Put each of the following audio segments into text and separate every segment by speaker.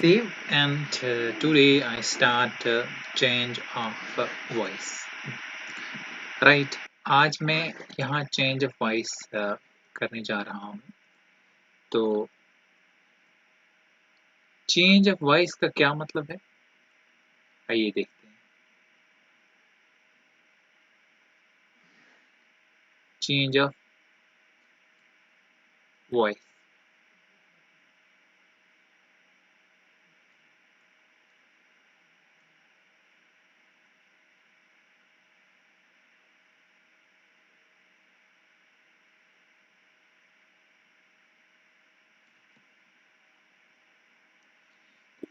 Speaker 1: Steve, and today I start change of voice. Right, आज मैं यहाँ change of voice करने जा रहा हूँ. तो change of voice का क्या मतलब है? आइए देखते हैं. Change of voice.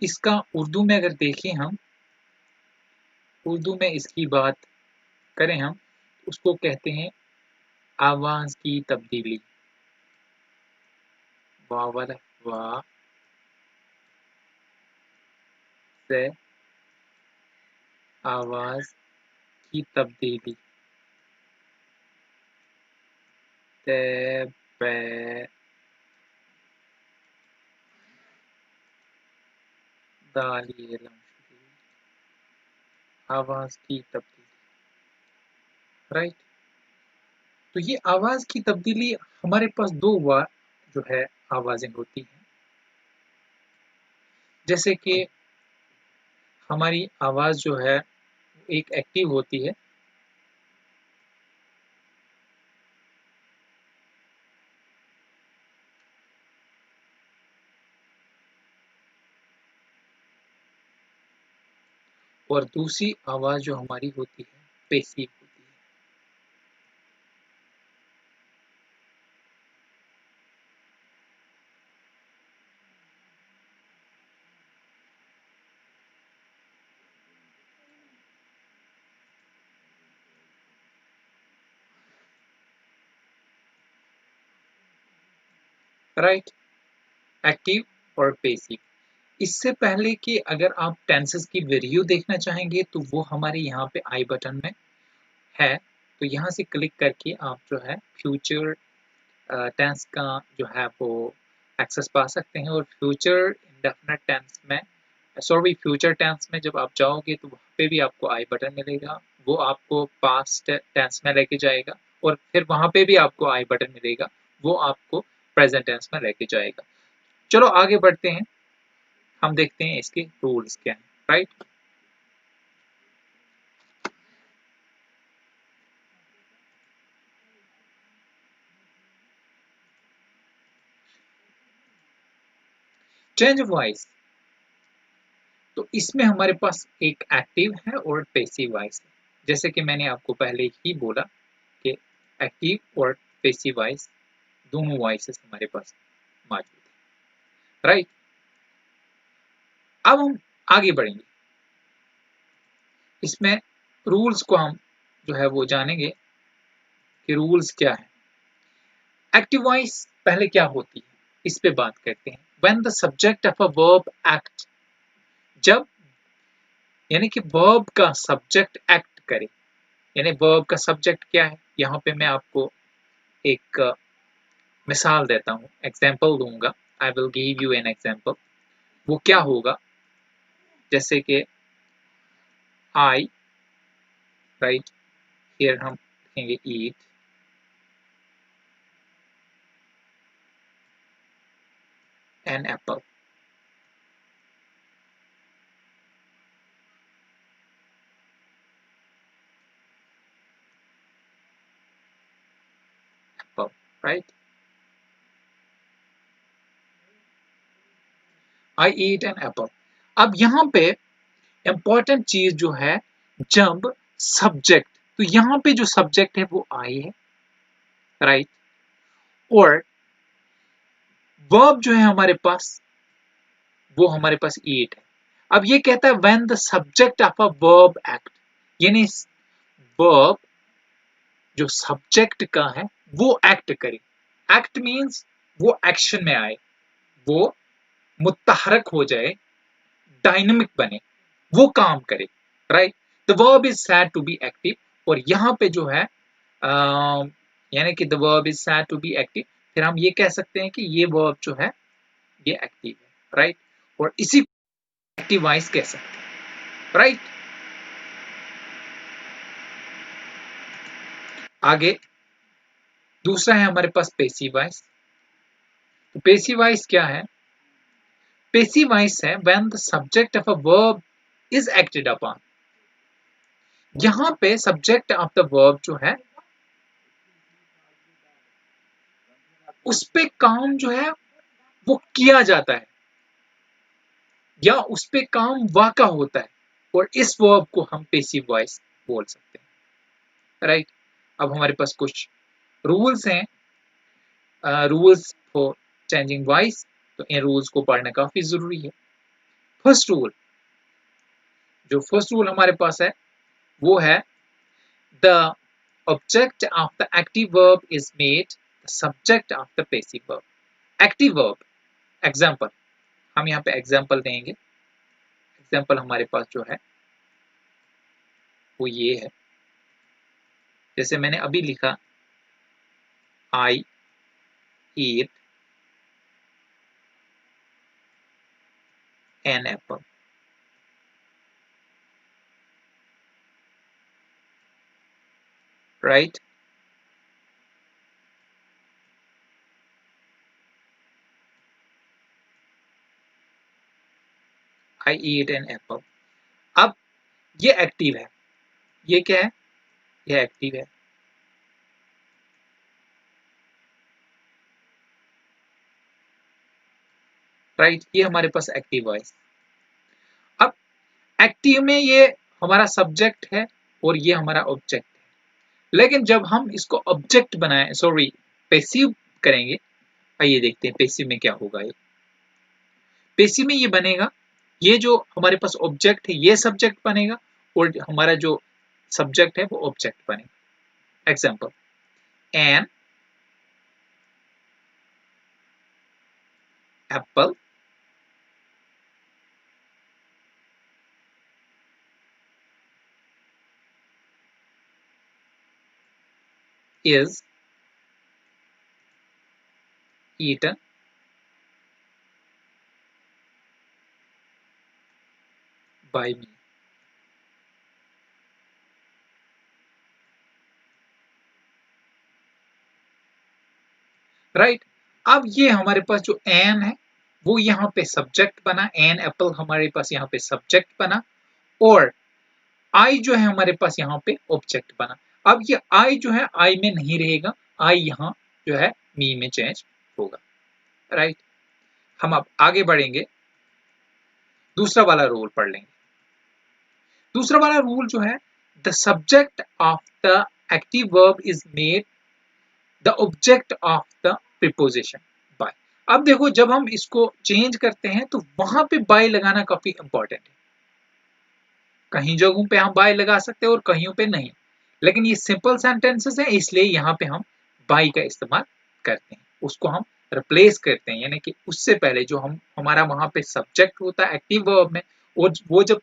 Speaker 1: इसका उर्दू में अगर देखें हम, उर्दू में इसकी बात करें हम, उसको कहते हैं आवाज की तब्दीली. वावल वा से आवाज की तब्दीली. ते पे दाली आवाज की तब्दीली. राइट, तो ये आवाज की तब्दीली हमारे पास दो बार जो है आवाजें होती हैं. जैसे कि हमारी आवाज जो है एक एक्टिव होती है और दूसरी आवाज जो हमारी होती है पैसिव होती है. राइट, एक्टिव और पैसिव. इससे पहले कि अगर आप टेंसेस की वीडियो देखना चाहेंगे तो वो हमारे यहाँ पे आई बटन में है. तो यहाँ से क्लिक करके आप जो है फ्यूचर टेंस का जो है वो एक्सेस पा सकते हैं. और फ्यूचर इंडेफिनिट टेंस में, सॉरी फ्यूचर टेंस में जब आप जाओगे तो वहाँ पे भी आपको आई बटन मिलेगा. वो आपको पास्ट टेंस में लेके जाएगा और फिर वहाँ पे भी आपको आई बटन मिलेगा. वो आपको प्रेजेंट टेंस में लेके जाएगा. चलो आगे बढ़ते हैं, हम देखते हैं इसके रूल्स क्या हैं. Right, change voice. तो इसमें हमारे पास एक एक्टिव है और पैसिव वॉइस है. जैसे कि मैंने आपको पहले ही बोला कि एक्टिव और पैसिव वॉइस दोनों वॉइसेस हमारे पास मौजूद है. राइट, अब हम आगे बढ़ेंगे. इसमें रूल्स को हम जो है वो जानेंगे कि रूल्स क्या है. एक्टिव वॉइस पहले क्या होती है इस पे बात करते हैं. When the subject of a verb act, जब यानी कि वर्ब का सब्जेक्ट एक्ट करे. यानी वर्ब का सब्जेक्ट क्या है, यहाँ पे मैं आपको एक मिसाल देता हूँ, एग्जाम्पल दूंगा. I will give you an example. वो क्या होगा, जैसे कि आई, राइट, हियर हम लिखेंगे eat, an apple. Apple, right, I eat an apple. अब यहाँ पे इंपॉर्टेंट चीज जो है, जब सब्जेक्ट, तो यहाँ पे जो सब्जेक्ट है वो आई है. राइट, और वर्ब जो है हमारे पास, वो हमारे पास ईट है. अब ये कहता है when the subject of a verb act, यानी वर्ब जो सब्जेक्ट का है वो एक्ट करे. एक्ट मींस वो एक्शन में आए, वो मुतहरक हो जाए, डायनामिक बने, वो काम करे. Right, the verb is said to be active. और यहाँ पे जो है यानी कि the verb is said to be active, फिर हम ये कह सकते हैं कि ये वर्ब जो है ये एक्टिव है. राइट, और इसी एक्टिव वॉइस कह सकते हैं, राइट। आगे दूसरा है हमारे पास पैसिव वॉइस। तो पैसिव वॉइस क्या है? पैसिव वॉइस है when the subject of a verb is acted upon. यहां पे सब्जेक्ट ऑफ द वर्ब जो है उस पे काम जो है वो किया जाता है या उस पे काम वाक़ा होता है, और इस वर्ब को हम पैसिव वॉइस बोल सकते हैं, राइट। अब हमारे पास कुछ रूल्स हैं, रूल्स फॉर चेंजिंग वॉइस। तो इन रूल्स को पढ़ना काफी जरूरी है। फर्स्ट रूल, जो फर्स्ट रूल हमारे पास है वो है the object of the active verb is made the subject of the passive verb. Active verb example, हम यहाँ पे एग्जाम्पल देंगे। एग्जाम्पल हमारे पास जो है वो ये है, जैसे मैंने अभी लिखा I eat an apple, right. I eat an apple. अब ये एक्टिव है, ये क्या है? ये एक्टिव है, राइट। ये हमारे पास एक्टिव वॉइस। अब एक्टिव में ये हमारा सब्जेक्ट है और ये हमारा ऑब्जेक्ट है, लेकिन जब हम इसको ऑब्जेक्ट बनाए, सॉरी पैसिव करेंगे, आइए देखते हैं पैसिव में क्या होगा। ये पैसिव में ये बनेगा, ये जो हमारे पास ऑब्जेक्ट है ये सब्जेक्ट बनेगा और हमारा जो सब्जेक्ट है वो ऑब्जेक्ट बनेगा। Example, an apple is eaten by me। Right. अब ये हमारे पास जो एन है वो यहाँ पे सब्जेक्ट बना, एन एप्पल हमारे पास यहाँ पे सब्जेक्ट बना, और आई जो है हमारे पास यहाँ पे ऑब्जेक्ट बना। अब ये आई जो है आई में नहीं रहेगा, आई यहाँ जो है मी में चेंज होगा, राइट। हम अब आगे बढ़ेंगे, दूसरा वाला रूल पढ़ लेंगे। दूसरा वाला रूल जो है, the subject of the active verb is made the object of the preposition by. अब देखो जब हम इसको चेंज करते हैं तो वहां पे बाय लगाना काफी इंपॉर्टेंट है। कहीं जगहों पे हम बाय लगा सकते हैं और कहीं पे नहीं, लेकिन ये सिंपल सेंटेंसेस है इसलिए यहाँ पे हम बाय का इस्तेमाल करते हैं, उसको हम रिप्लेस करते हैं, यानी कि उससे पहले जो हम हमारा वहां पे सब्जेक्ट होता है एक्टिव वर्ब में, और वो जब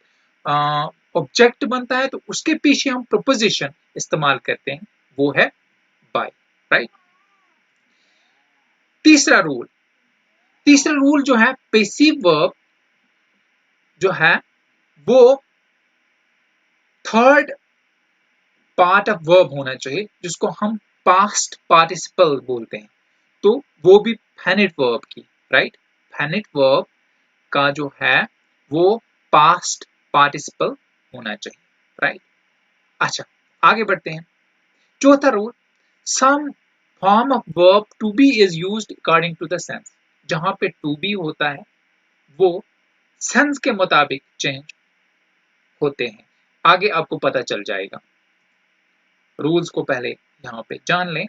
Speaker 1: ऑब्जेक्ट बनता है तो उसके पीछे हम प्रोपोजिशन इस्तेमाल करते हैं, वो है बाय, राइट। तीसरा रूल, तीसरा रूल जो है पैसिव वर्ब जो है वो थर्ड पार्ट ऑफ वर्ब होना चाहिए, जिसको हम पास्ट पार्टिसिपल बोलते हैं। तो वो भी फेनिट वर्ब की, राइट। फेनिट वर्ब का जो है वो पास्ट पार्टिसिपल होना चाहिए, राइट। अच्छा, आगे बढ़ते हैं। चौथा rule, some form of verb to be is used according to the sense. जहां पे टू बी होता है वो सेंस के मुताबिक चेंज होते हैं। आगे आपको पता चल जाएगा, रूल्स को पहले यहाँ पे जान लें।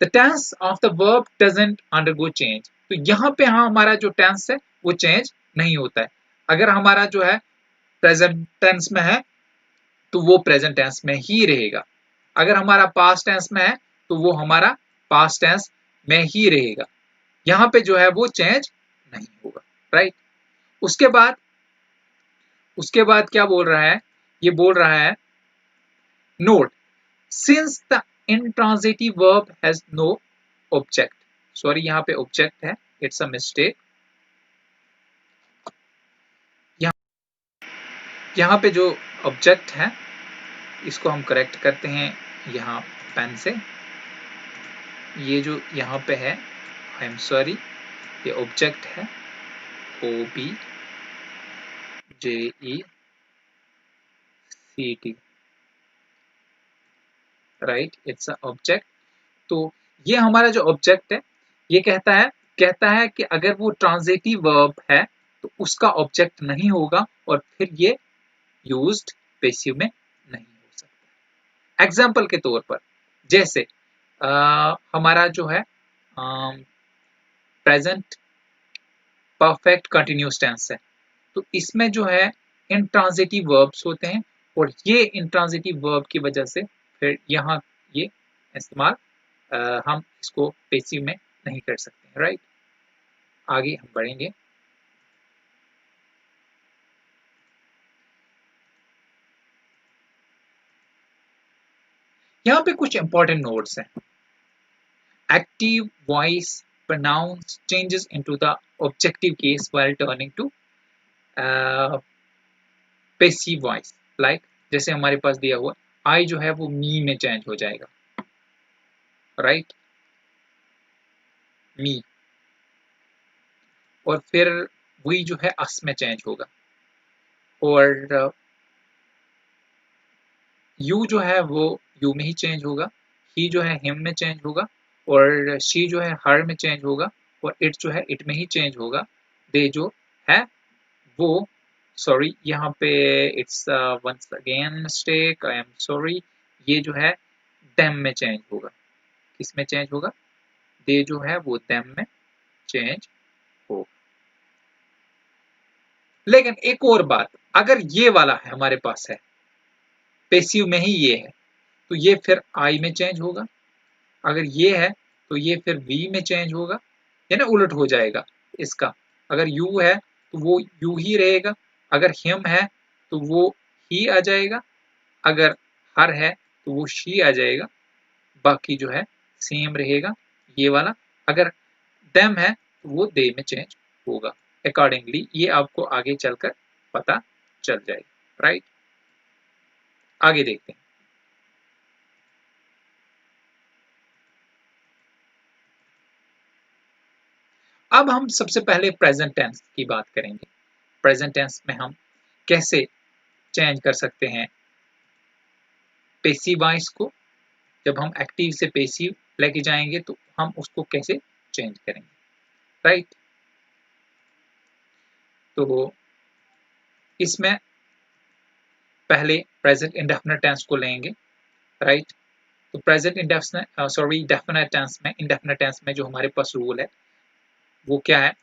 Speaker 1: The tense of the verb doesn't undergo change. तो यहाँ पे हाँ हमारा जो टेंस है वो चेंज नहीं होता है। अगर हमारा जो है प्रेजेंट टेंस में है तो वो प्रेजेंट टेंस में ही रहेगा, अगर हमारा पास्ट टेंस में है तो वो हमारा पास्ट टेंस में ही रहेगा, यहाँ पे जो है वो चेंज नहीं होगा, राइट। उसके बाद क्या बोल रहा है? ये बोल रहा है note, since the intransitive verb has no object, sorry यहाँ पे ऑब्जेक्ट है, इट्स अ मिस्टेक। यहाँ पे जो ऑब्जेक्ट है इसको हम करेक्ट करते हैं यहाँ पेन से। ये जो यहाँ पे है, आई एम सॉरी, ये ऑब्जेक्ट है OBJECT, right, it's a object. तो ये हमारा जो ऑब्जेक्ट है ये कहता है कि अगर वो ट्रांजिटिव वर्ब है तो उसका ऑब्जेक्ट नहीं होगा और फिर ये यूज्ड पैसिव में नहीं हो सकता। एग्जाम्पल के तौर पर जैसे हमारा जो है प्रेजेंट परफेक्ट कंटिन्यूअस टेंस है, तो इसमें जो है इंट्रांजिटिव वर्ब्स होते हैं और ये इंट्रांजिटिव वर्ब की वजह से फिर यहाँ ये इस्तेमाल हम इसको पैसिव में नहीं कर सकते हैं, राइट। आगे हम बढ़ेंगे। यहाँ पे कुछ इंपॉर्टेंट नोट्स हैं। Active voice pronouns changes into the objective case while turning to passive voice, like जैसे हमारे पास दिया हुआ आई जो है वो मी में चेंज हो जाएगा, राइट, मी, और फिर वी जो है अस में चेंज होगा, और यू जो है वो यू में ही चेंज होगा, ही जो है हिम में चेंज होगा, और शी जो है हर में चेंज होगा, और इट जो है इट में ही चेंज होगा। दे जो है वो, सॉरी यहाँ पे it's once again mistake, I am sorry, ये जो है देम में चेंज होगा। किस में चेंज होगा? दे जो है वो देम में चेंज होगा। लेकिन एक और बात, अगर ये वाला है हमारे पास है पैसिव में ही ये है तो ये फिर आई में चेंज होगा, अगर ये है तो ये फिर वी में चेंज होगा, यानी उलट हो जाएगा इसका। अगर यू है तो वो यू ही रहेगा, अगर हिम है तो वो ही आ जाएगा, अगर हर है तो वो शी आ जाएगा, बाकी जो है सेम रहेगा ये वाला। अगर देम है तो वो दे में चेंज होगा। अकॉर्डिंगली ये आपको आगे चलकर पता चल जाएगा, राइट। आगे देखते हैं। अब हम सबसे पहले प्रेजेंट टेंस की बात करेंगे। प्रेजेंट टेंस में हम कैसे चेंज कर सकते हैं पैसिव वॉइस को। जब हम एक्टिव से पैसिव लेके जाएंगे तो हम उसको कैसे चेंज करेंगे, राइट। तो इसमें पहले प्रेजेंट इंडेफिनिट टेंस को लेंगे, राइट। तो प्रेजेंट डेफिनेट टेंस में, इंडेफिनिट टेंस में जो हमारे पास रूल है वो क्या है?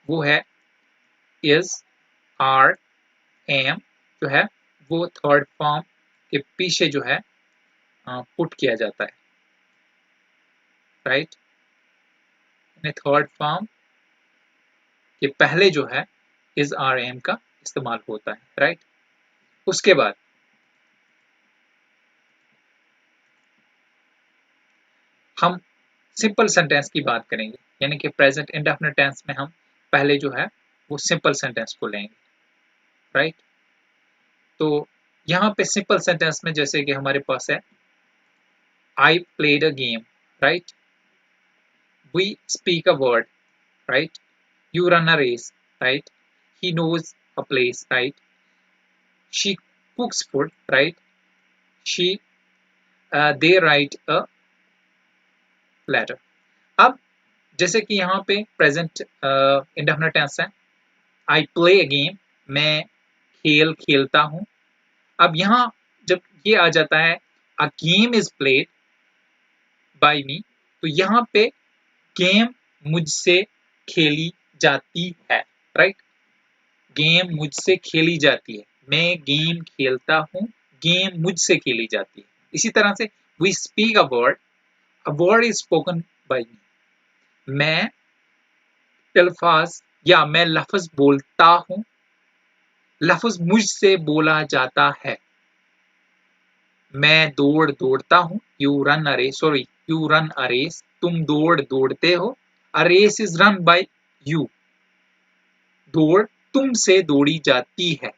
Speaker 1: वो है इज, आर, एम जो है वो थर्ड फॉर्म के पीछे जो है पुट किया जाता है, राइट। थर्ड फॉर्म के पहले जो है इज, आर, एम का इस्तेमाल होता है, राइट। उसके बाद हम सिंपल सेंटेंस की बात करेंगे, यानी कि प्रेजेंट इंडेफिनिट टेंस में हम पहले जो है वो सिंपल सेंटेंस को लेंगे, राइट। तो यहाँ पे सिंपल सेंटेंस में जैसे कि हमारे पास है I played a game, right, we speak a word, right, you run a race, right, he knows a place, right, she cooks food, right, she they write a letter। अब जैसे कि यहाँ पे प्रेजेंट इंडेफिनिट टेंस है, आई play a game, मैं खेल खेलता हूँ। अब यहाँ जब ये आ जाता है a game is played by me, तो यहाँ पे गेम मुझसे खेली जाती है, राइट। गेम मुझसे खेली जाती है, मैं गेम खेलता हूँ, गेम मुझसे खेली जाती है। इसी तरह से we speak a word is spoken by me, मैं अल्फाज या मैं लफ्ज बोलता हूँ, लफ्ज मुझसे बोला जाता है। मैं दौड़ता हूँ, you run a race, sorry you run a race, तुम दौड़ते हो, a race is run by you, दौड़ तुमसे दौड़ी जाती है।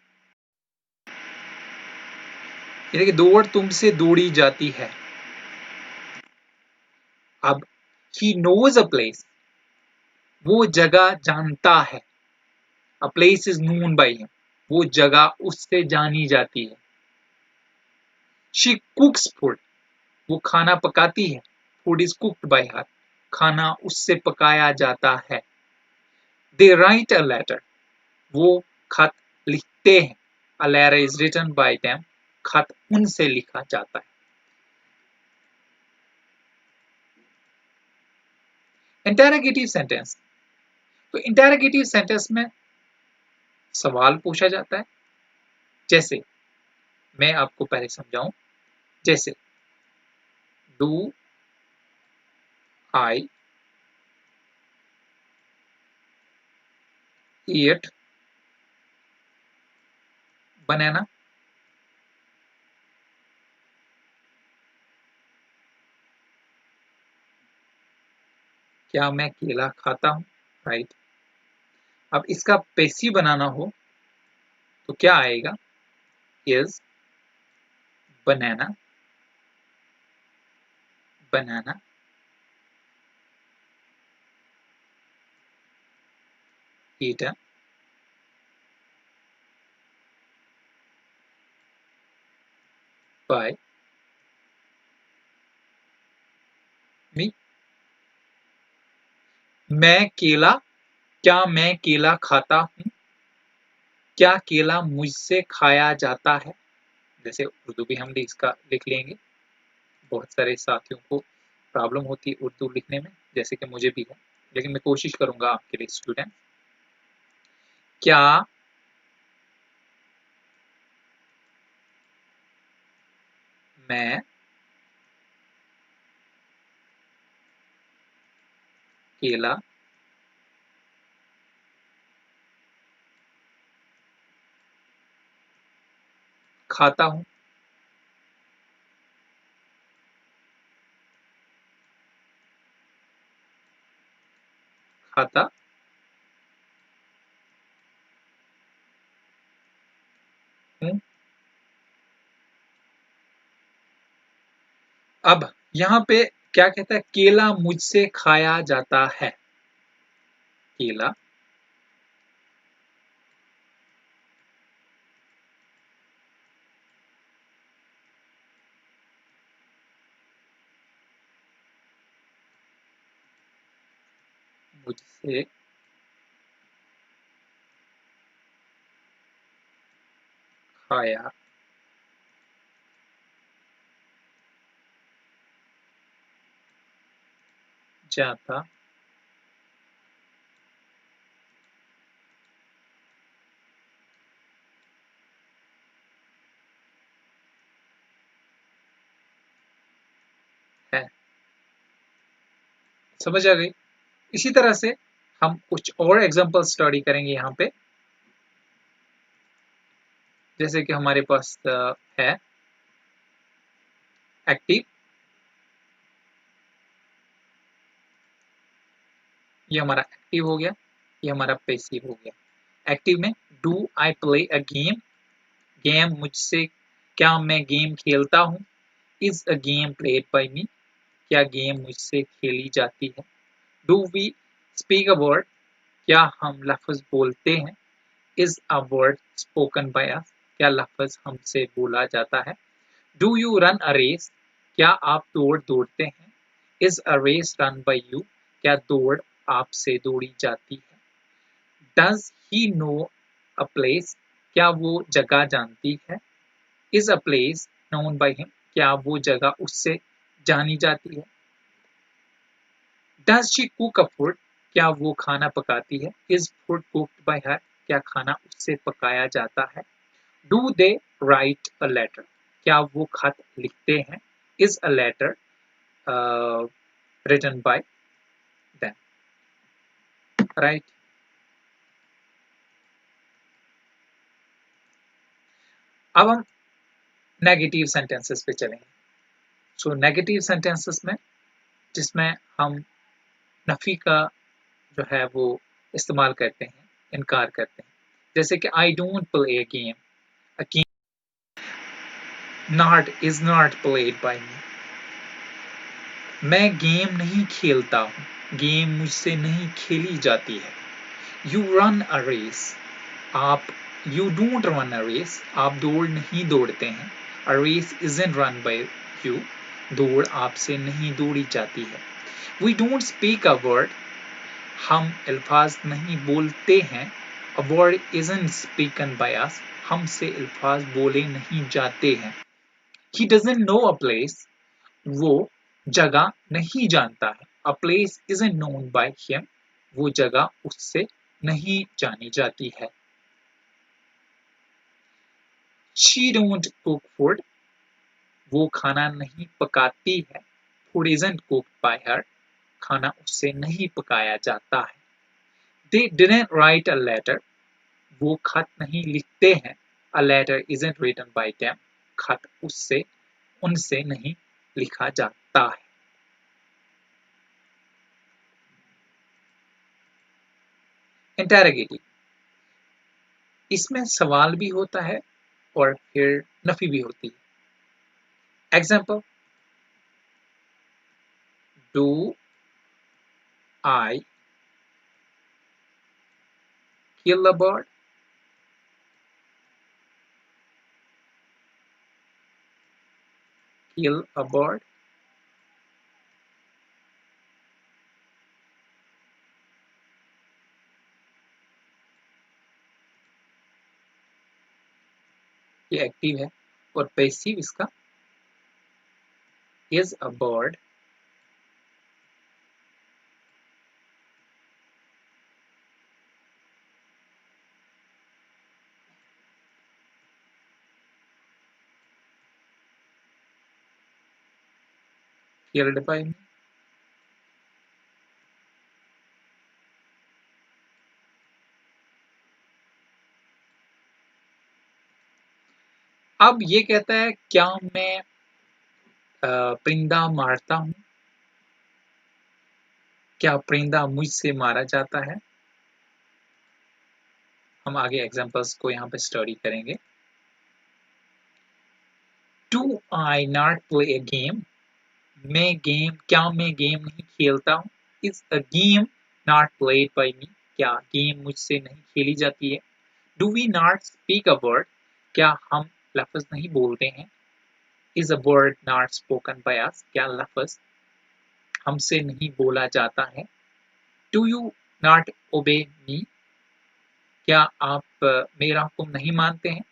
Speaker 1: यानी कि दौड़ तुमसे दौड़ी जाती है। अब he knows a place, वो जगह जानता है। A place is known by him, वो जगह उससे जानी जाती है। She cooks food, वो खाना पकाती है। Food is cooked by her, खाना उससे पकाया जाता है। They write a letter, वो खत लिखते हैं। A letter is written by them, खत उनसे लिखा जाता है। इंटेरोगेटिव सेंटेंस, तो इंटेरोगेटिव सेंटेंस में सवाल पूछा जाता है। जैसे मैं आपको पहले समझाऊं, जैसे डू आई ईट बनाना, क्या मैं केला खाता हूं, राइट। अब इसका पैसिव बनाना हो तो क्या आएगा, is banana, banana eaten by me. मैं केला, क्या मैं केला खाता हूं, क्या केला मुझसे खाया जाता है। जैसे उर्दू भी हम इसका लिख लेंगे, बहुत सारे साथियों को प्रॉब्लम होती है उर्दू लिखने में, जैसे कि मुझे भी है, लेकिन मैं कोशिश करूंगा आपके लिए स्टूडेंट। क्या मैं केला खाता हूं, खाता हूं। अब यहाँ पे क्या कहता है, केला मुझसे खाया जाता है। केला मुझसे खाया जाता है। समझ आ गई। इसी तरह से हम कुछ और एग्जांपल स्टडी करेंगे यहाँ पे। जैसे कि हमारे पास है एक्टिव, ये हमारा एक्टिव हो गया, ये हमारा पैसिव हो गया। एक्टिव में do I play a game, game मुझसे, क्या मैं गेम खेलता हूँ। Is a game played by me, क्या गेम मुझसे खेली जाती है। Do we speak a word, क्या हम लफ्ज बोलते हैं। Is a word spoken by us, क्या लफ्ज हमसे बोला जाता है। Do you run a race, क्या आप दौड़ दौड़ते हैं। Is a race run by you, क्या दौड़ आपसे दौड़ी जाती है। Does he know a place, क्या वो जगह जानती है। Is a place known by him, क्या वो जगह उससे जानी जाती है। Does she cook a food, क्या वो खाना पकाती है। Is food cooked by her, क्या खाना उससे पकाया जाता है। Do they write a letter, क्या वो खत लिखते हैं। Is a letter written by them, right. अब हम नेगेटिव सेंटेंसेस पे चलेंगे। सो नेगेटिव सेंटेंसेस में, जिसमें हम नफी का जो है वो इस्तेमाल करते हैं, इनकार करते हैं। जैसे कि I don't play a game, not is not played by me. मैं गेम नहीं खेलता हूँ, गेम मुझसे नहीं खेली जाती है। यू रन अ रेस, आप you don't run a race, आप दौड़ नहीं दौड़ते हैं। A race isn't run by you, दौड़ आपसे नहीं दौड़ी जाती है। We don't speak a word, हम अल्फाज नहीं बोलते हैं। A word isn't spoken by us, हमसे अल्फाज बोले नहीं जाते हैं। He doesn't know a place, वो जगह नहीं जानता है। A place isn't known by him, वो जगह उससे नहीं जानी जाती है। शी डोंट कुक फूड, वो खाना नहीं पकाती है। Food isn't cooked by her, खाना उससे नहीं पकाया जाता है। They didn't write a letter, वो खत नहीं लिखते हैं। A letter isn't written by them, खत उससे उनसे नहीं लिखा जाता है। इंटेरोगेटिव, इसमें सवाल भी होता है और फिर नफी भी होती है। Example, do I kill a bird, kill a bird? ये एक्टिव है और पैसिव इसका is a bird killed by me? अब ये कहता है क्या मैं परिंदा मारता हूं, क्या परिंदा मुझसे मारा जाता है। हम आगे एग्जांपल्स को यहाँ पे स्टडी करेंगे। Do I not play a game, क्या मैं गेम नहीं खेलता हूँ। Is a game not played by me, क्या गेम मुझसे नहीं खेली जाती है। Do we not speak a word, क्या हम लफ्ज नहीं बोलते हैं। Is a word not spoken by us, क्या लफ्ज हमसे नहीं बोला जाता है। डू यू नॉट ओबे मी, क्या आप मेरा हुक्म नहीं मानते हैं।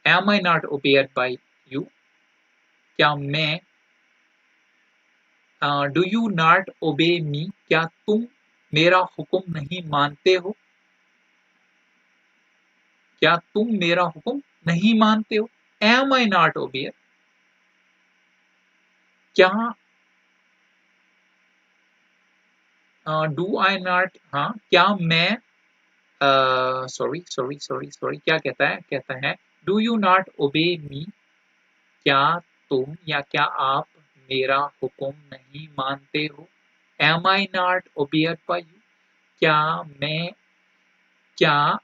Speaker 1: Am I not obeyed by you, क्या मैं डू यू नॉट ओबे मी, क्या तुम मेरा हुक्म नहीं मानते हो। क्या तुम मेरा हुक्म नहीं मानते हो। एम आई नॉट ओबे, क्या डू आई नॉट, हाँ क्या मैं सॉरी सॉरी सॉरी सॉरी क्या कहता है, कहता है डू यू नॉट ओबे मी, क्या तुम या क्या आप मेरा हुक्म नहीं मानते हो। Am I not obeyed by you, क्या मैं क्या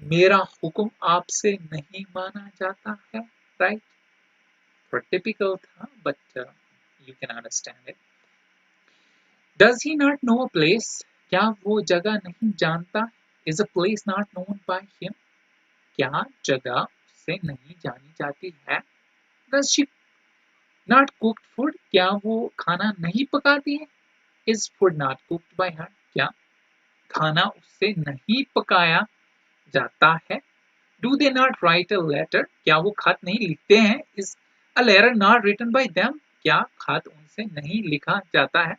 Speaker 1: मेरा हुक्म आपसे नहीं माना जाता है। राइट, थोड़ा टिपिकल था but you can understand it. Does he not know a place, क्या वो जगह नहीं जानता। Is a place not known by him, क्या जगह उससे नहीं जानी जाती है। Does she not cooked food, क्या वो खाना नहीं पकाती है। Is food not cooked by her, क्या खाना उससे नहीं पकाया जाता है। Do they not write a letter, क्या वो खत नहीं लिखते हैं। Is a letter not written by them, क्या खत उनसे नहीं लिखा जाता है।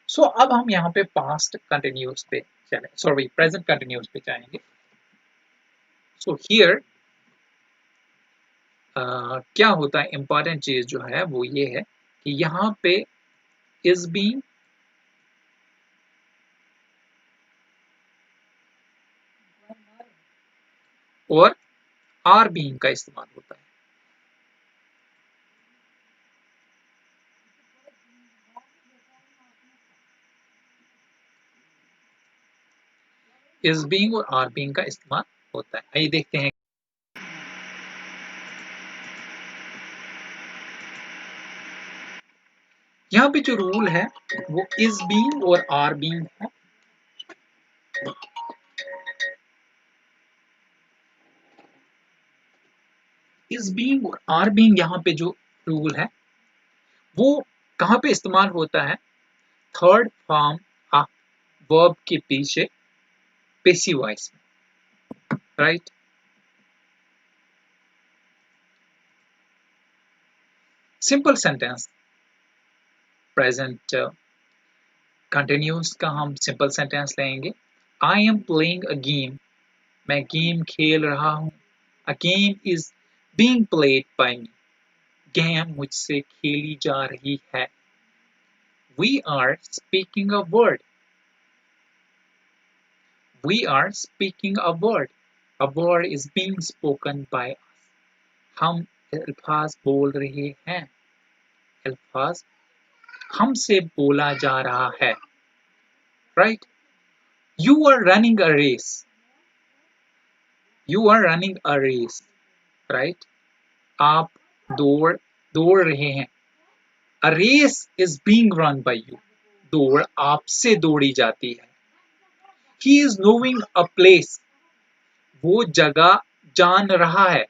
Speaker 1: सो अब हम यहाँ पे पास्ट कंटिन्यूस पे चले, सॉरी प्रेजेंट कंटिन्यूस पे जाएंगे। सो हियर क्या होता है, इंपॉर्टेंट चीज जो है वो ये है कि यहाँ पे इज बीइंग और आर बीइंग का इस्तेमाल होता है। इज बीइंग और आर बीइंग का इस्तेमाल होता है। आइए देखते हैं। यहाँ पे जो रूल है वो इज बीइंग और आर बीइंग है। इज बीइंग और आर बीइंग यहाँ पे जो रूल है वो कहाँ पे इस्तेमाल होता है? थर्ड फॉर्म ऑफ वर्ब के पीछे पैसिव वॉइस में, right. Simple sentence present continuous का हम सिंपल सेंटेंस लेंगे। I am playing a game, मैं गेम खेल रहा हूँ। A game is being played by me, game मुझसे खेली जा रही है। We are speaking a word, we are speaking a word, a word is being spoken by us, हम अल्फाज बोल रहे हैं। अल्फाज हमसे बोला जा रहा है, right. You are running a race, you are running a race, right. आप दौड़ दौड़ रहे हैं। A race is being run by you, दौड़ आपसे दौड़ी जाती है। He is knowing a place, वो जगह जान रहा है।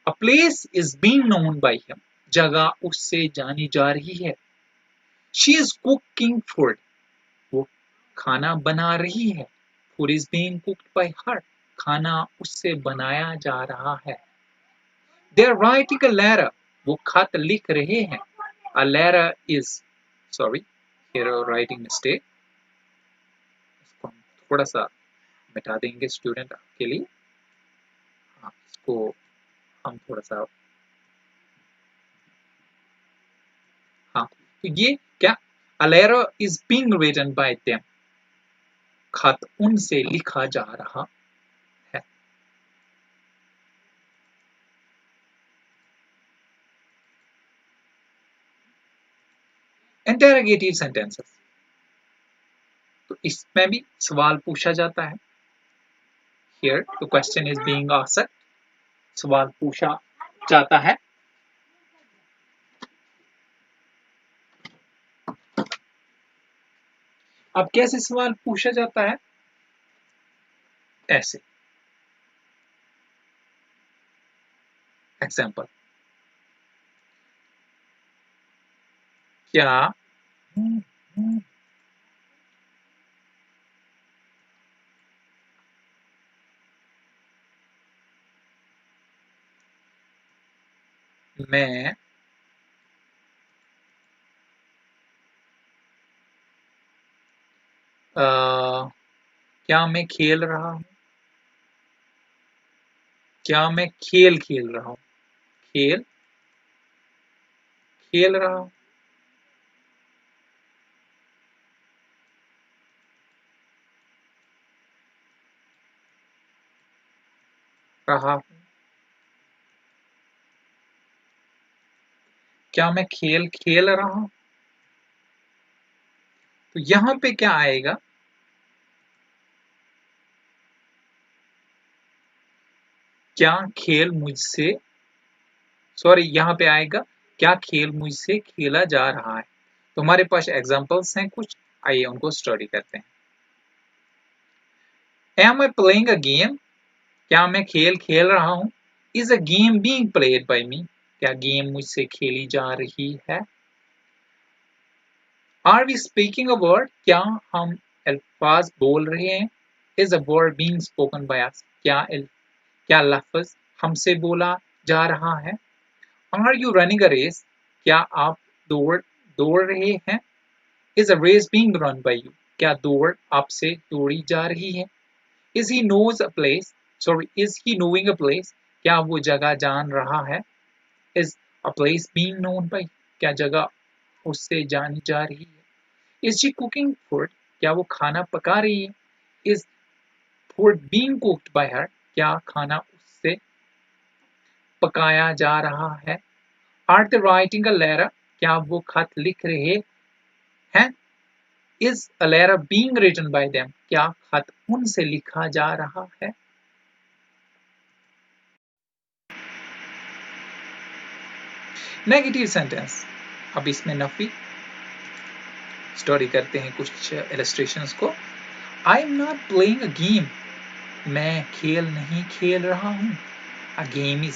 Speaker 1: A place is being known by him, जगह उससे जानी जा रही है। शी इज कुकिंग फूड, वो खाना बना रही है। Food is being cooked by her, खाना उससे बनाया जा रहा है। They are writing a letter, वो खत लिख रहे हैं। A letter is, sorry here writing mistake, इसको हम थोड़ा सा मिटा देंगे स्टूडेंट के लिए। हाँ, इसको हम थोड़ा सा, हाँ तो ये क्या, a letter is being written by them, खत उनसे लिखा जा रहा है। इंटेरोगेटिव सेंटेंसेस, तो इसमें भी सवाल पूछा जाता है। Here the question is being asked, सवाल पूछा जाता है। अब कैसे सवाल पूछा जाता है? ऐसे, एग्जाम्पल, क्या मैं क्या मैं खेल रहा हूँ, क्या मैं खेल खेल रहा हूँ, खेल खेल रहा हूँ। रहा हूँ, क्या मैं खेल खेल रहा हूँ। तो यहां पे क्या आएगा, क्या खेल मुझसे, सॉरी यहां पे आएगा क्या खेल मुझसे खेला जा रहा है। तो हमारे पास एग्जांपल्स हैं कुछ, आइए उनको स्टडी करते हैं। Am I playing a game, क्या मैं खेल खेल रहा हूं। Is a game being played by me, क्या गेम मुझसे खेली जा रही है। Are we speaking a word, क्या हम अल्फाज बोल रहे हैं। Is a word being spoken by us, क्या लफ्ज हमसे बोला जा रहा है। Are you running a race, क्या आप दौड़ दौड़ रहे हैं। Is a race being run by you, क्या दौड़ आपसे दौड़ी जा रही है। Is he knows a place, sorry is he knowing a place, क्या वो जगह जान रहा है। Is a place being known by, क्या जगह उससे जानी जा रही है। इज शी कुकिंग फूड, क्या वो खाना पका रही है। Is food being cooked by her, क्या खाना उससे पकाया जा रहा है। Are they writing a letter, क्या वो खत लिख रहे हैं। Is a letter being written by them, क्या खत उनसे लिखा जा रहा है। नेगेटिव सेंटेंस, अब इसमें नफी स्टोरी करते हैं कुछ इलस्ट्रेशंस को। I am not playing a game, मैं खेल नहीं खेल रहा हूँ। A game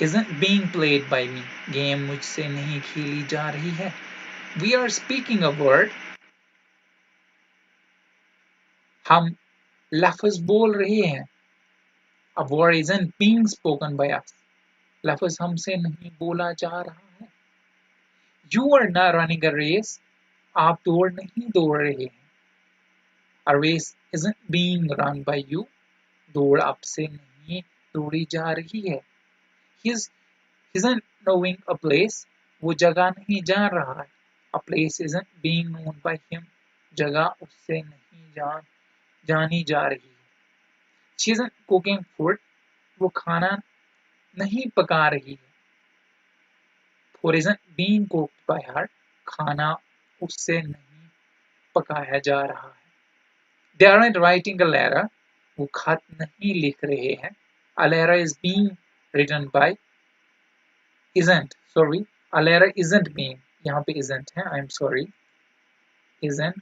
Speaker 1: isn't being played by me, game मुझसे नहीं खेली जा रही है। We are speaking a word, हम लफ्ज बोल रहे हैं। A word isn't being spoken by us, लफ्ज हमसे नहीं बोला जा रहा है। You are not running a race, आप दौड़ नहीं दौड़ रहे हैं। A race isn't being run by you, दौड़ आपसे नहीं दौड़ी जा रही है। He's isn't knowing a place, वो जगह नहीं जान रहा है। A place isn't being known by him, जगह उससे नहीं जानी जा रही है। She isn't cooking food, वो खाना नहीं पका रही है। Food isn't being cooked by her, खाना उससे नहीं पकाया जा रहा है। They aren't writing a letter, वो खत नहीं लिख रहे हैं। A letter is being written by isn't, sorry, a letter isn't being, यहाँ पे isn't है, I'm sorry, isn't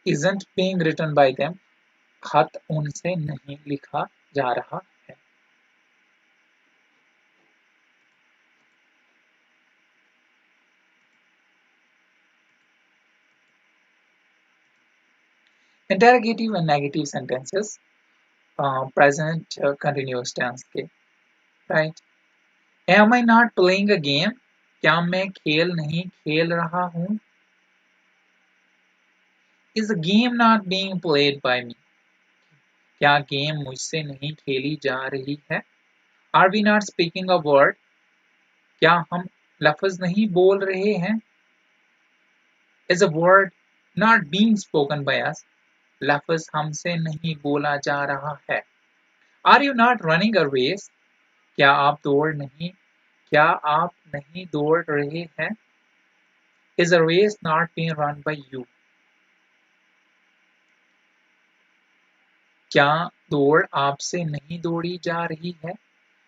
Speaker 1: isn't being written by them, खत उनसे नहीं लिखा जा रहा है। Interrogative and negative sentences, present continuous tense के, right? Am I not playing a game? क्या मैं खेल नहीं खेल रहा हूँ? Is the game not being played by me? क्या गेम मुझसे नहीं खेली जा रही है? Are we not speaking a word? क्या हम लफ्ज नहीं बोल रहे हैं? Is a word not being spoken by us? लफ्ज हमसे नहीं बोला जा रहा है। Are you not running a race? क्या आप नहीं दौड़ रहे हैं? Is a race not being run by you? क्या दौड़ आपसे नहीं दौड़ी जा रही है?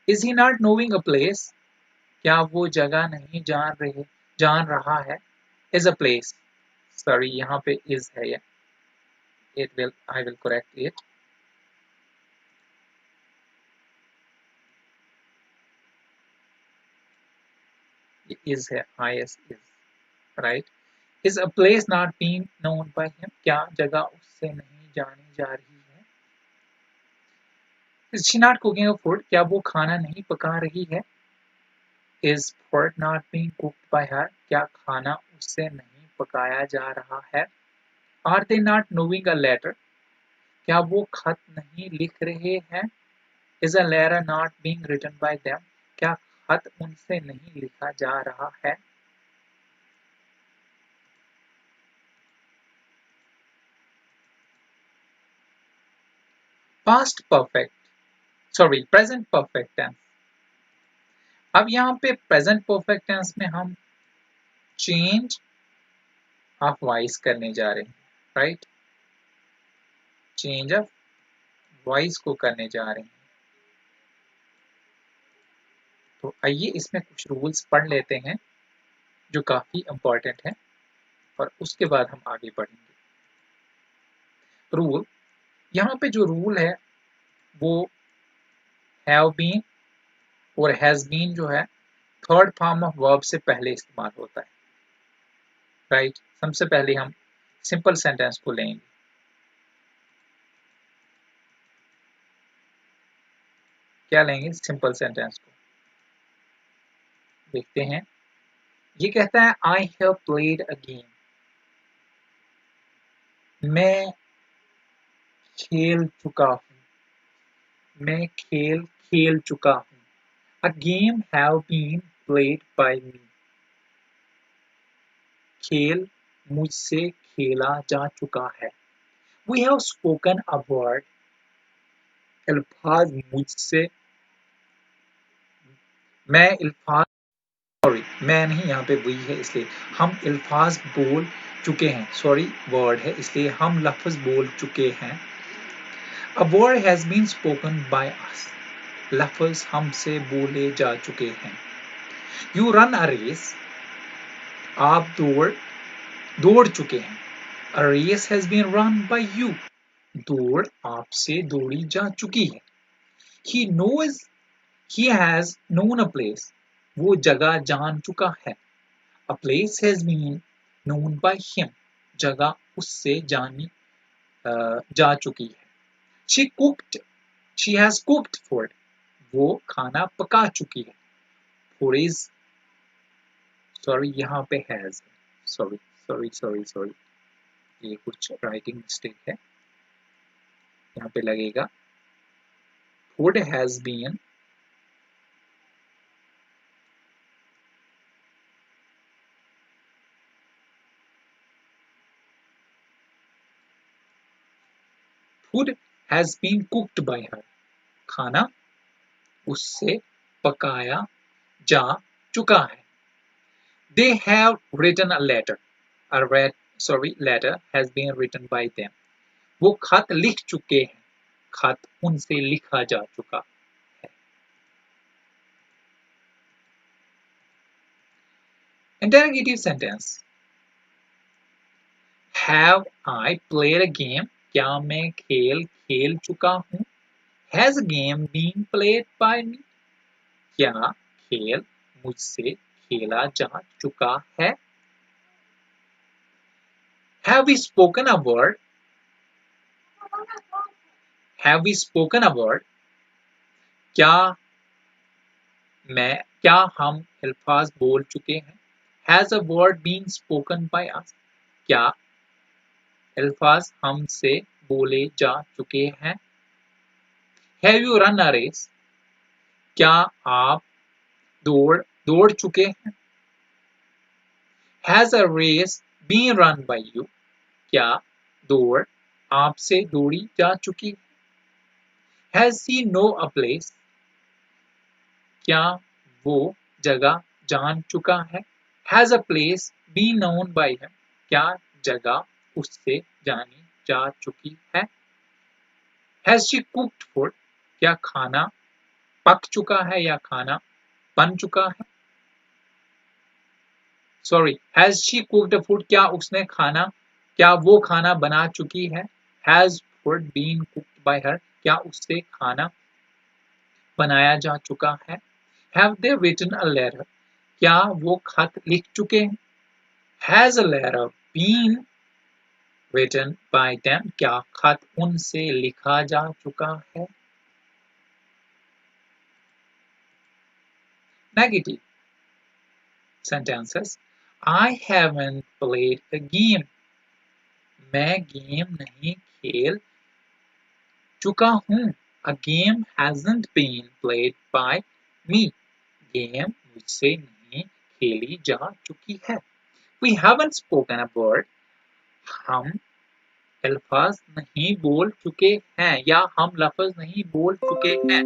Speaker 1: Is he not knowing a place? क्या वो जगह नहीं जान रहा है? Is a place, sorry यहाँ पे is है, I will correct it. Is है, is, right? Is a place not being known by him? क्या जगह उससे नहीं जानी जा रही है? Is she not cooking a food? क्या वो खाना नहीं पका रही है? Is food not being cooked by her? क्या खाना उससे नहीं पकाया जा रहा है? Are they not knowing a letter? क्या वो खत नहीं लिख रहे हैं? Is a letter not being written by them? क्या खत उनसे नहीं लिखा जा रहा है? Past perfect, sorry, present perfect tense. अब यहाँ पे प्रेजेंट परफेक्ट टेंस में हम चेंज ऑफ वॉइस करने जा रहे हैं, राइट? चेंज ऑफ वॉइस को करने जा रहे हैं। तो आइए इसमें कुछ रूल्स पढ़ लेते हैं जो काफी इंपॉर्टेंट है और उसके बाद हम आगे बढ़ेंगे। रूल, यहाँ पे जो रूल है वो हैव बीन और हैज बीन जो है थर्ड फॉर्म ऑफ वर्ब से पहले इस्तेमाल होता है, राइट? सबसे पहले हम सिंपल सेंटेंस को लेंगे। क्या लेंगे? सिंपल सेंटेंस को। देखते हैं, ये कहता है I have played a game, मैं खेल चुका हूँ, मैं खेल चुका हूँ। A game have been played by me, खेल मुझसे खेला जा चुका है। We have spoken a word, अल्फाज मुझसे, मैं अल्फाज, सॉरी मैं नहीं, यहाँ पे वी है इसलिए हम अल्फाज बोल चुके हैं, सॉरी वर्ड है इसलिए हम लफ्ज बोल चुके हैं। A word has been spoken by us. लफ्ज हमसे बोले जा चुके हैं। You run a race. आप दौड़ चुके हैं। A race has been run by you. दौड़ आपसे दौड़ी जा चुकी है। He has known a place. वो जगह जान चुका है। A place has been known by him. जगह उससे जानी जा चुकी है। She has cooked food. वो खाना पका चुकी है। Food is sorry यहाँ पे has sorry ये कुछ राइटिंग मिस्टेक है। यहाँ पे लगेगा food has been cooked by her. खाना उससे पकाया जा चुका है। They have written a letter. Letter has been written by them. वो खत लिख चुके हैं। खत उनसे लिखा जा चुका है। Interrogative sentence. Have I played a game? क्या मैं खेल चुका हूँ? Has a game been played by me? क्या खेल मुझसे खेला जा चुका है? Have we spoken a word? Have we spoken a word? क्या हम अल्फाज बोल चुके हैं? Has a word been spoken by us? क्या अल्फाज हमसे बोले जा चुके हैं? Have you run a race? क्या आप दौड़ चुके हैं? Has a race been run by you? क्या दौड़ आपसे दौड़ी जा चुकी है? Has he know a place? क्या वो जगह जान चुका है? Has a place been known by him? क्या जगह उससे जानी जा चुकी है? Has she cooked food? क्या खाना पक चुका है या खाना बन चुका है? Has she cooked food? क्या वो खाना बना चुकी है? Has food been cooked by her? क्या उससे खाना बनाया जा चुका है? Have they written a letter? क्या वो खत लिख चुके हैं? Has a letter been written by them? क्या खत उनसे लिखा जा चुका है? Negative sentences. I haven't played a game. मैं गेम नहीं खेल चुका हूँ। A game hasn't been played by me. Game मुझसे नहीं खेली जा चुकी है। We haven't spoken a word. हम अल्फाज नहीं बोल चुके हैं या हम लफ्ज नहीं बोल चुके हैं।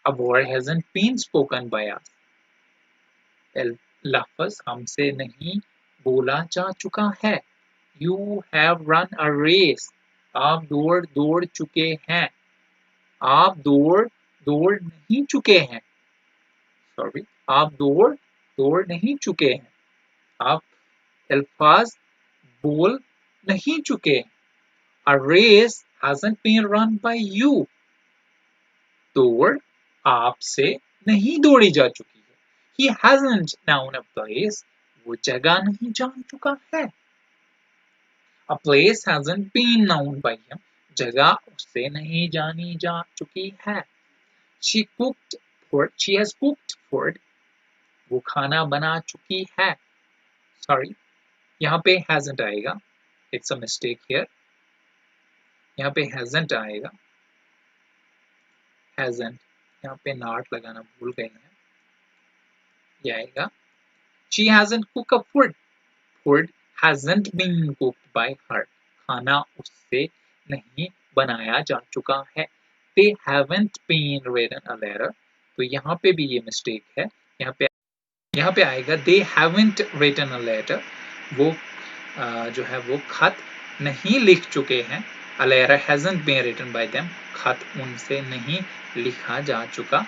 Speaker 1: A word hasn't been spoken by us. लफ्ज हमसे नहीं बोला जा चुका है। You have run a race. आप दौड़ चुके हैं। आप दौड़ नहीं चुके हैं। आप दौड़ नहीं चुके हैं। आप अल्फाज बोल नहीं चुके हैं। A race hasn't been run by you. दौड़ आपसे नहीं दौड़ी जा चुकी है। He hasn't known a place. वो जगह नहीं जान चुका है। A place hasn't been known by him. जगह उससे नहीं जानी जा चुकी है। She has cooked food. वो खाना बना चुकी है। यहाँ पे hasn't आएगा। It's a mistake here. यहाँ पे hasn't आएगा। Hasn't यहाँ पे not लगाना भूल गए हैं। ये आएगा She hasn't cooked a food. Food hasn't been cooked by her. खाना उससे नहीं बनाया जा चुका है। They haven't been written a letter. तो यहाँ पे भी ये मिस्टेक है। यहाँ पे आएगा They haven't written a letter. वो जो है वो खत नहीं लिख चुके हैं। A letter hasn't been written by them. खत उनसे नहीं लिखा जा चुका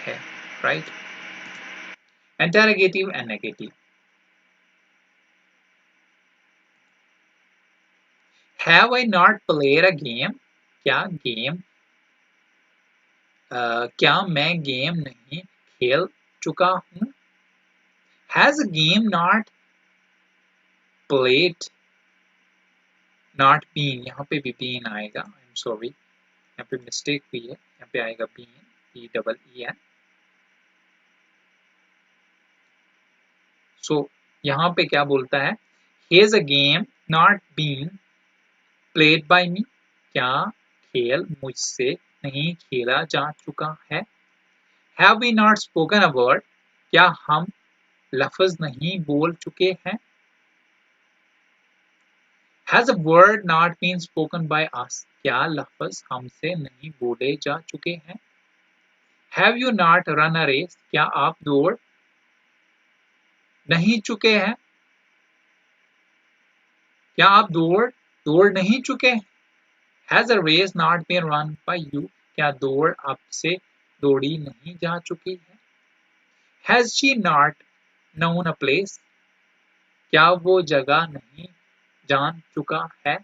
Speaker 1: है, right? Interrogative and negative. Have I not played a game? क्या मैं गेम नहीं खेल चुका हूँ? Has a game not played, not been, यहाँ पे भी been आएगा, I'm sorry, यहाँ पे मिस्टेक हुई है, यहाँ पे आएगा been, B-E-E-N. So यहाँ पे क्या बोलता है? Has a game not been played by me? क्या खेल मुझसे नहीं खेला जा चुका है? Have we not spoken a word? क्या हम लफ्ज नहीं बोल चुके हैं? Has a word not been spoken by us? क्या लफ्ज हमसे नहीं बोले जा चुके हैं? Have you not run a race? क्या आप दौड़ नहीं चुके हैं? क्या आप दौड़ नहीं चुके हैं? Has a race not been run by you? क्या दौड़ आपसे दौड़ी नहीं जा चुकी है? Has she not known a place? क्या वो जगह नहीं जान चुका है?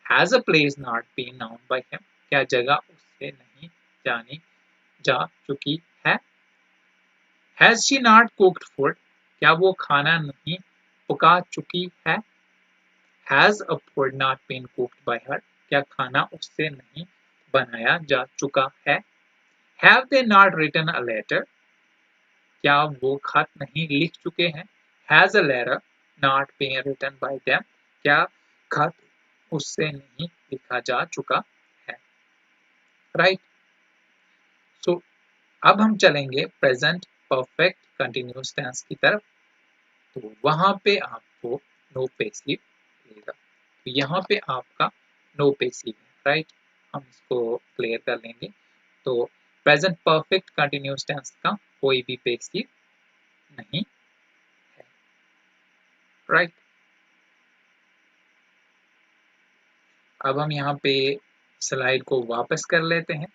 Speaker 1: Has a place not been known by him? क्या जगह उससे नहीं जानी जा चुकी है? Has she not cooked food? क्या वो खाना नहीं पका चुकी है? Has a food not been cooked by her? क्या खाना उससे नहीं बनाया जा चुका है? Have they not written a letter? क्या वो खत नहीं लिख चुके हैं? Has a letter not been written by them? क्या खत उससे नहीं लिखा जा चुका है? Right? So अब हम चलेंगे प्रेजेंट परफेक्ट कंटिन्यूअस टेंस की तरफ। तो वहां पे आपको नो पेसिव मिलेगा। तो यहाँ पे आपका नो पेसिव है, राइट? हम इसको क्लियर कर लेंगे। तो प्रेजेंट परफेक्ट कंटिन्यूअस टेंस का कोई भी पेसिव नहीं है, राइट? अब हम यहाँ पे स्लाइड को वापस कर लेते हैं।